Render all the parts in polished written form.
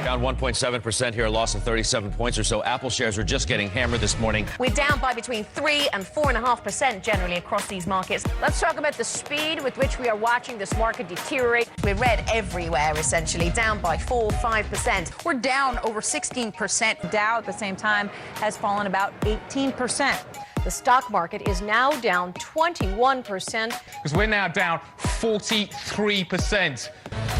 Down 1.7% here, a loss of 37 points or so. Apple shares are just getting hammered this morning. We're down by between 3 and 4.5% generally across these markets. Let's talk about the speed with which we are watching this market deteriorate. We're red everywhere, essentially, down by 4-5%. We're down over 16%. Dow at the same time has fallen about 18%. The stock market is now down 21%. Because we're now down 43%.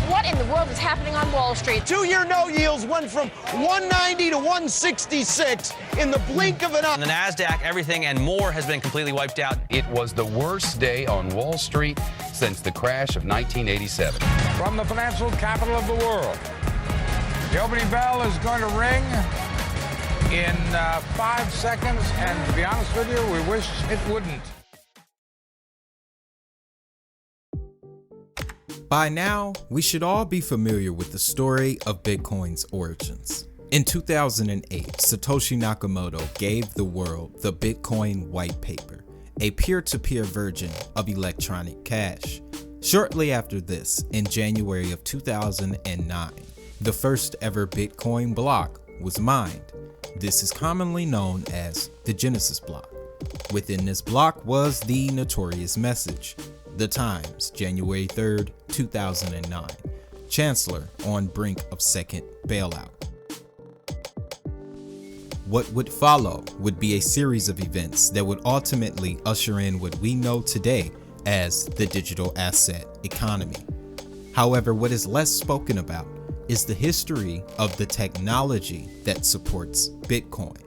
What in the world is happening on Wall Street? Two-year note yields went from 190 to 166 in the blink of an eye. On the NASDAQ, everything and more has been completely wiped out. It was the worst day on Wall Street since the crash of 1987. From the financial capital of the world, the opening bell is going to ring in 5 seconds, and to be honest with you, we wish it wouldn't. By now, we should all be familiar with the story of Bitcoin's origins. In 2008, Satoshi Nakamoto gave the world the Bitcoin white paper, a peer-to-peer version of electronic cash. Shortly after this, in January of 2009, the first ever Bitcoin block was mined. This is commonly known as the Genesis block. Within this block was the notorious message. The Times, January 3rd, 2009. Chancellor on brink of second bailout. What would follow would be a series of events that would ultimately usher in what we know today as the digital asset economy. However, what is less spoken about is the history of the technology that supports Bitcoin.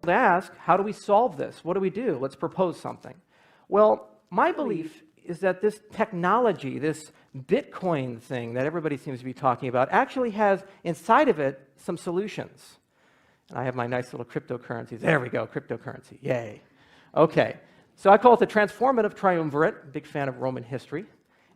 Ask, how do we solve this? What do we do? Let's propose something. Well, my belief is that this technology, this Bitcoin thing that everybody seems to be talking about, actually has inside of it some solutions. And I have my nice little cryptocurrencies. There we go, cryptocurrency, yay. Okay, so I call it the transformative triumvirate, big fan of Roman history.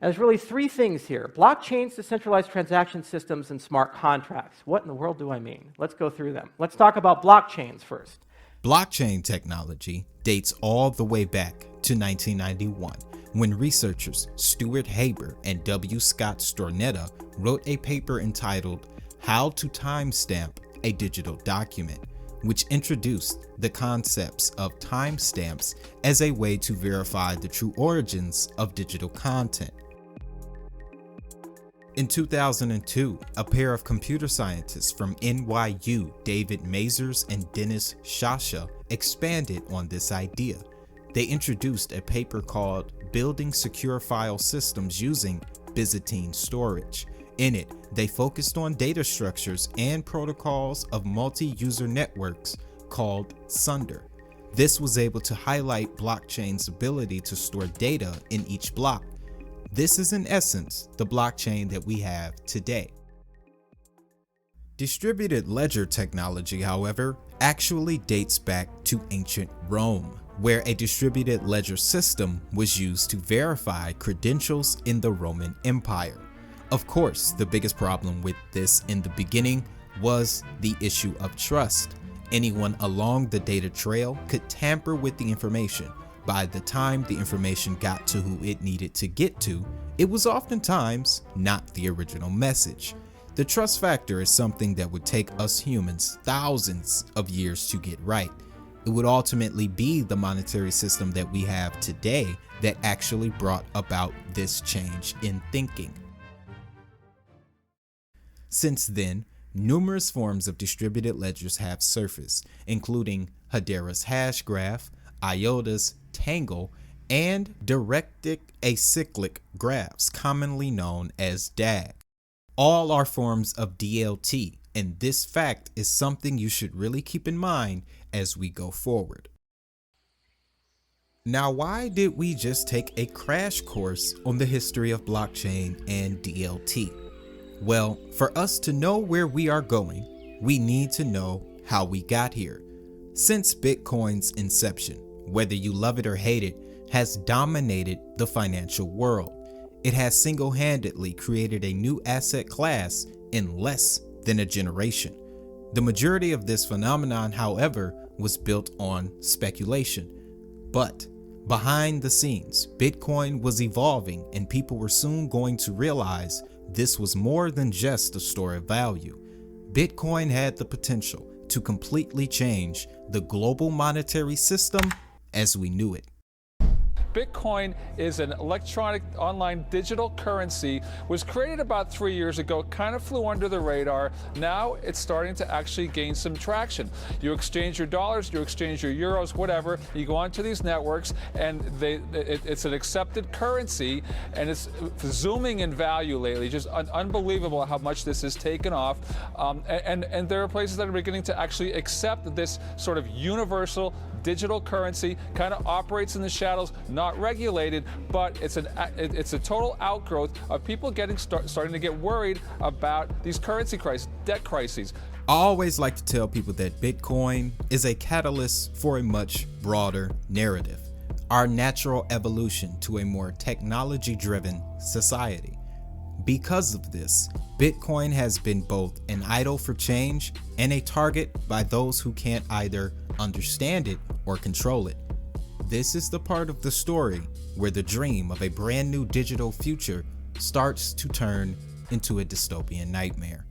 And there's really three things here: blockchains, decentralized transaction systems, and smart contracts. What in the world do I mean? Let's go through them. Let's talk about blockchains first. Blockchain technology dates all the way back to 1991, when researchers Stuart Haber and W. Scott Stornetta wrote a paper entitled How to Timestamp a Digital Document, which introduced the concepts of timestamps as a way to verify the true origins of digital content. In 2002, a pair of computer scientists from NYU, David Mazurs and Dennis Shasha, expanded on this idea. They introduced a paper called Building Secure File Systems Using Byzantine Storage. In it, they focused on data structures and protocols of multi-user networks called Sunder. This was able to highlight blockchain's ability to store data in each block. This is in essence the blockchain that we have today. Distributed ledger technology, however, actually dates back to ancient Rome, where a distributed ledger system was used to verify credentials in the Roman Empire. Of course, the biggest problem with this in the beginning was the issue of trust. Anyone along the data trail could tamper with the information. By the time the information got to who it needed to get to, it was oftentimes not the original message. The trust factor is something that would take us humans thousands of years to get right. It would ultimately be the monetary system that we have today that actually brought about this change in thinking. Since then, numerous forms of distributed ledgers have surfaced, including Hedera's hash graph, IOTA's Tangle, and directed acyclic graphs, commonly known as DAG. All are forms of DLT, and this fact is something you should really keep in mind as we go forward. Now, why did we just take a crash course on the history of blockchain and DLT? Well, for us to know where we are going, we need to know how we got here. Since Bitcoin's inception, whether you love it or hate it, has dominated the financial world. It has single-handedly created a new asset class in less than a generation. The majority of this phenomenon, however, was built on speculation. But behind the scenes, Bitcoin was evolving, and people were soon going to realize this was more than just a store of value. Bitcoin had the potential to completely change the global monetary system as we knew it. Bitcoin is an electronic online digital currency, was created about 3 years ago, kind of flew under the radar. Now it's starting to actually gain some traction. You exchange your dollars, you exchange your euros, whatever, you go onto these networks and it's an accepted currency, and it's zooming in value lately. Just unbelievable how much this has taken off. And there are places that are beginning to actually accept this sort of universal digital currency, kind of operates in the shadows, not regulated, but it's a total outgrowth of people starting to get worried about these currency crises, debt crises. I always like to tell people that Bitcoin is a catalyst for a much broader narrative, our natural evolution to a more technology-driven society. Because of this, Bitcoin has been both an idol for change and a target by those who can't either understand it or control it. This is the part of the story where the dream of a brand new digital future starts to turn into a dystopian nightmare.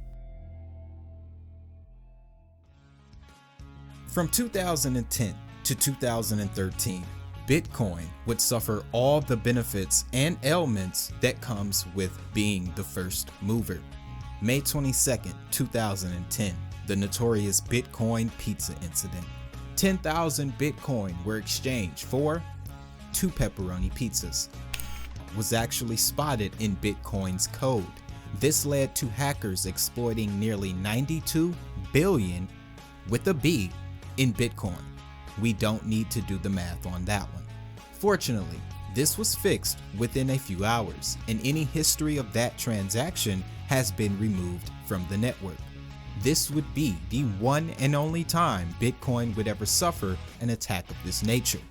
From 2010 to 2013, Bitcoin would suffer all the benefits and ailments that comes with being the first mover. May 22nd, 2010, the notorious Bitcoin pizza incident. 10,000 Bitcoin were exchanged for 2 pepperoni pizzas. Was actually spotted in Bitcoin's code. This led to hackers exploiting nearly 92 billion with a B in Bitcoin. We don't need to do the math on that one. Fortunately, this was fixed within a few hours, and any history of that transaction has been removed from the network. This would be the one and only time Bitcoin would ever suffer an attack of this nature.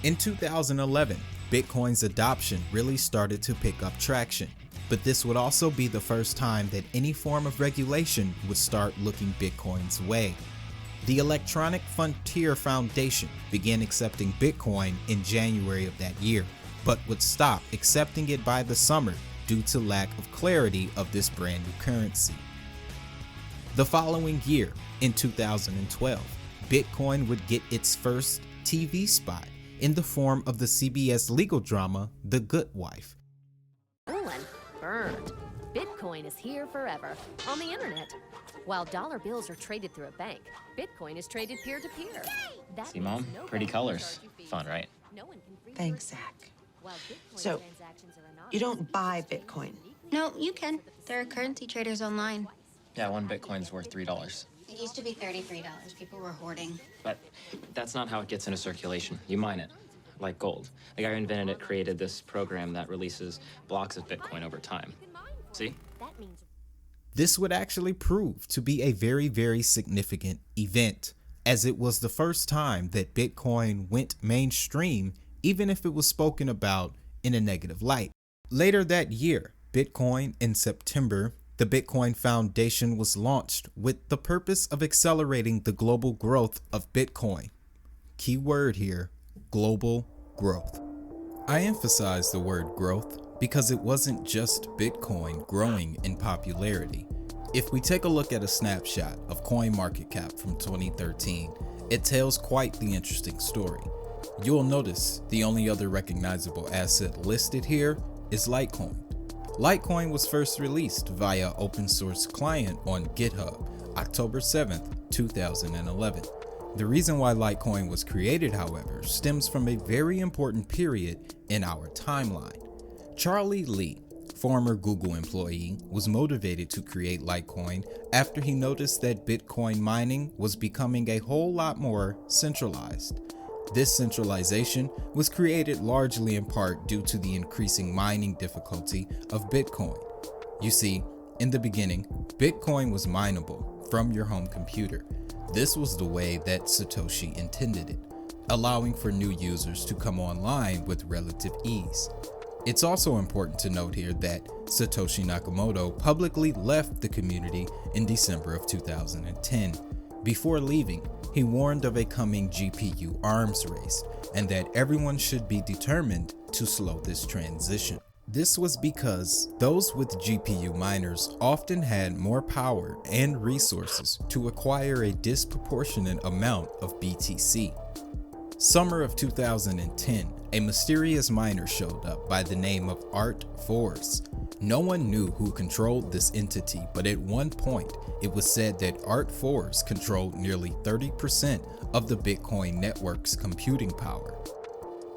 In 2011, Bitcoin's adoption really started to pick up traction, but this would also be the first time that any form of regulation would start looking Bitcoin's way. The Electronic Frontier Foundation began accepting Bitcoin in January of that year, but would stop accepting it by the summer due to lack of clarity of this brand new currency. The following year, in 2012, Bitcoin would get its first TV spot in the form of the CBS legal drama, The Good Wife. Burned. Bitcoin is here forever on the internet. While dollar bills are traded through a bank, Bitcoin is traded peer-to-peer. See, Mom? Pretty colors. Fun, right? Thanks, Zach. So, you don't buy Bitcoin? No, you can. There are currency traders online. Yeah, 1 Bitcoin's worth $3. It used to be $33. People were hoarding. But that's not how it gets into circulation. You mine it, like gold. The guy who invented it created this program that releases blocks of Bitcoin over time. See? This would actually prove to be a very, very significant event, as it was the first time that Bitcoin went mainstream, even if it was spoken about in a negative light. Later that year, Bitcoin in September, the Bitcoin Foundation was launched with the purpose of accelerating the global growth of Bitcoin. Key word here, global growth. I emphasize the word growth because it wasn't just Bitcoin growing in popularity. If we take a look at a snapshot of CoinMarketCap from 2013, it tells quite the interesting story. You'll notice the only other recognizable asset listed here is Litecoin. Litecoin was first released via open source client on GitHub, October 7th, 2011. The reason why Litecoin was created, however, stems from a very important period in our timeline. Charlie Lee, former Google employee, was motivated to create Litecoin after he noticed that Bitcoin mining was becoming a whole lot more centralized. This centralization was created largely in part due to the increasing mining difficulty of Bitcoin. You see, in the beginning, Bitcoin was mineable from your home computer. This was the way that Satoshi intended it, allowing for new users to come online with relative ease. It's also important to note here that Satoshi Nakamoto publicly left the community in December of 2010. Before leaving, he warned of a coming GPU arms race and that everyone should be determined to slow this transition. This was because those with GPU miners often had more power and resources to acquire a disproportionate amount of BTC. Summer of 2010, a mysterious miner showed up by the name of Art4s. No one knew who controlled this entity, but at one point, it was said that Art4s controlled nearly 30% of the Bitcoin network's computing power.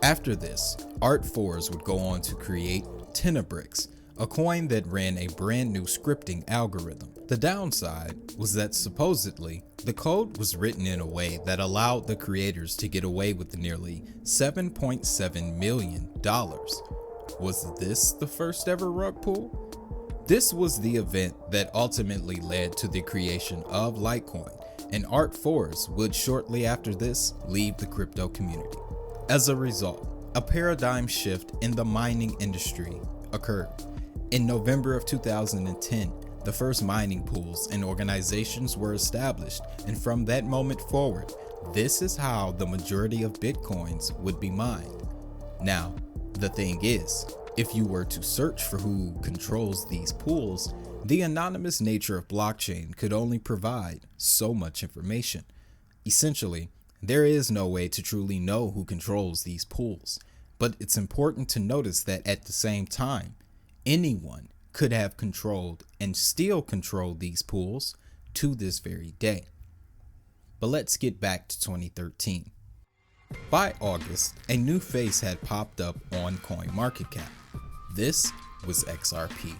After this, Art4s would go on to create Tenebricks, a coin that ran a brand new scripting algorithm. The downside was that supposedly, the code was written in a way that allowed the creators to get away with nearly $7.7 million. Was this the first ever rug pull? This was the event that ultimately led to the creation of Litecoin, and Art4s would shortly after this leave the crypto community. As a result, a paradigm shift in the mining industry occurred. In November of 2010, the first mining pools and organizations were established, and from that moment forward, this is how the majority of Bitcoins would be mined. Now, the thing is, if you were to search for who controls these pools, the anonymous nature of blockchain could only provide so much information. Essentially, there is no way to truly know who controls these pools, but it's important to notice that at the same time, anyone could have controlled and still control these pools to this very day. But let's get back to 2013. By August, a new face had popped up on CoinMarketCap. This was XRP.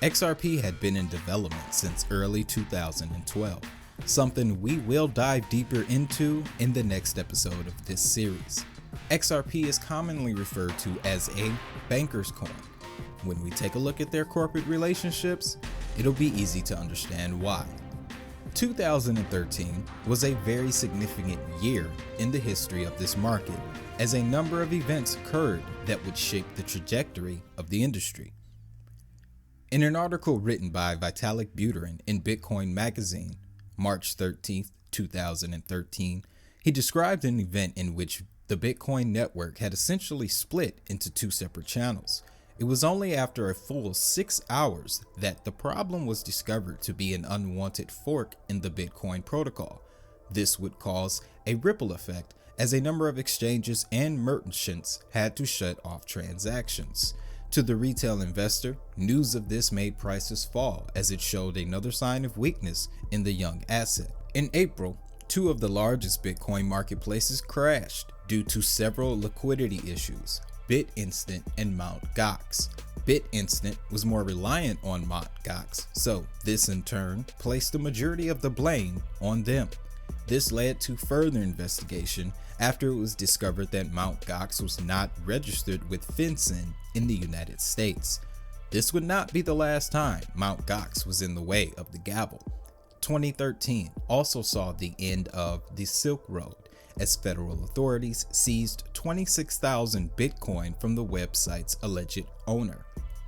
XRP had been in development since early 2012. Something we will dive deeper into in the next episode of this series. XRP is commonly referred to as a banker's coin. When we take a look at their corporate relationships, it'll be easy to understand why. 2013 was a very significant year in the history of this market, as a number of events occurred that would shape the trajectory of the industry. In an article written by Vitalik Buterin in Bitcoin Magazine, March 13th, 2013, he described an event in which the Bitcoin network had essentially split into two separate channels. It was only after a full 6 hours that the problem was discovered to be an unwanted fork in the Bitcoin protocol. This would cause a ripple effect, as a number of exchanges and merchants had to shut off transactions. To the retail investor, news of this made prices fall, as it showed another sign of weakness in the young asset. In April, two of the largest Bitcoin marketplaces crashed due to several liquidity issues: BitInstant and Mt. Gox. BitInstant was more reliant on Mt. Gox, so this in turn placed the majority of the blame on them. This led to further investigation after it was discovered that Mt. Gox was not registered with FinCEN in the United States. This would not be the last time Mt. Gox was in the way of the gavel. 2013 also saw the end of the Silk Road, as federal authorities seized 26,000 Bitcoin from the website's alleged owner.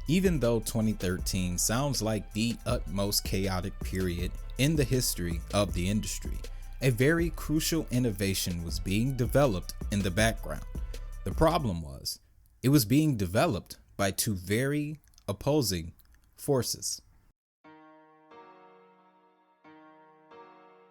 Even though 2013 sounds like the utmost chaotic period in the history of the industry, a very crucial innovation was being developed in the background. The problem was, it was being developed by two very opposing forces.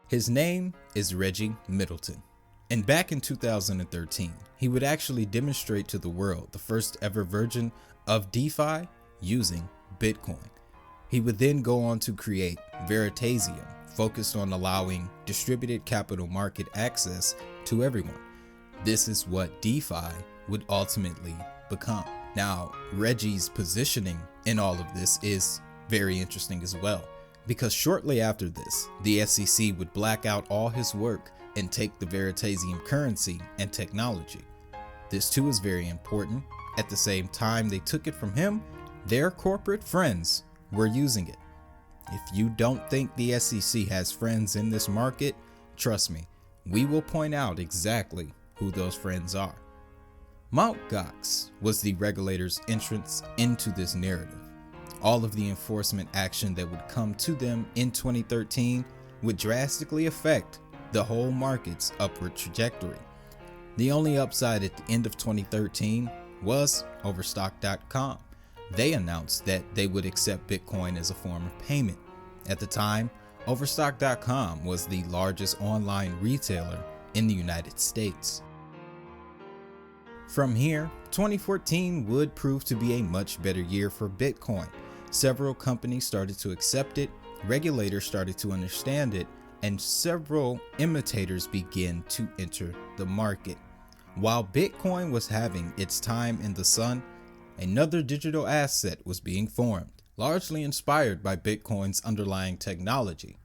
His name is Reggie Middleton. And back in 2013, he would actually demonstrate to the world the first ever version of DeFi using Bitcoin. He would then go on to create Veritasium, focused on allowing distributed capital market access to everyone. This is what DeFi would ultimately become. Now, Reggie's positioning in all of this is very interesting as well, because shortly after this, the SEC would black out all his work and take the Veritasium currency and technology. This too is very important. At the same time they took it from him, their corporate friends were using it. If you don't think the SEC has friends in this market, trust me, we will point out exactly who those friends are. Mt. Gox was the regulator's entrance into this narrative. All of the enforcement action that would come to them in 2013 would drastically affect the whole market's upward trajectory. The only upside at the end of 2013 was Overstock.com. they announced that they would accept Bitcoin as a form of payment. At the time, Overstock.com was the largest online retailer in the United States. From here, 2014 would prove to be a much better year for Bitcoin. Several companies started to accept it, regulators started to understand it, and several imitators began to enter the market. While Bitcoin was having its time in the sun, another digital asset was being formed, largely inspired by Bitcoin's underlying technology.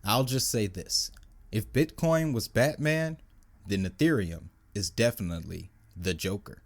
I'll just say this: if Bitcoin was Batman, then Ethereum is definitely the Joker.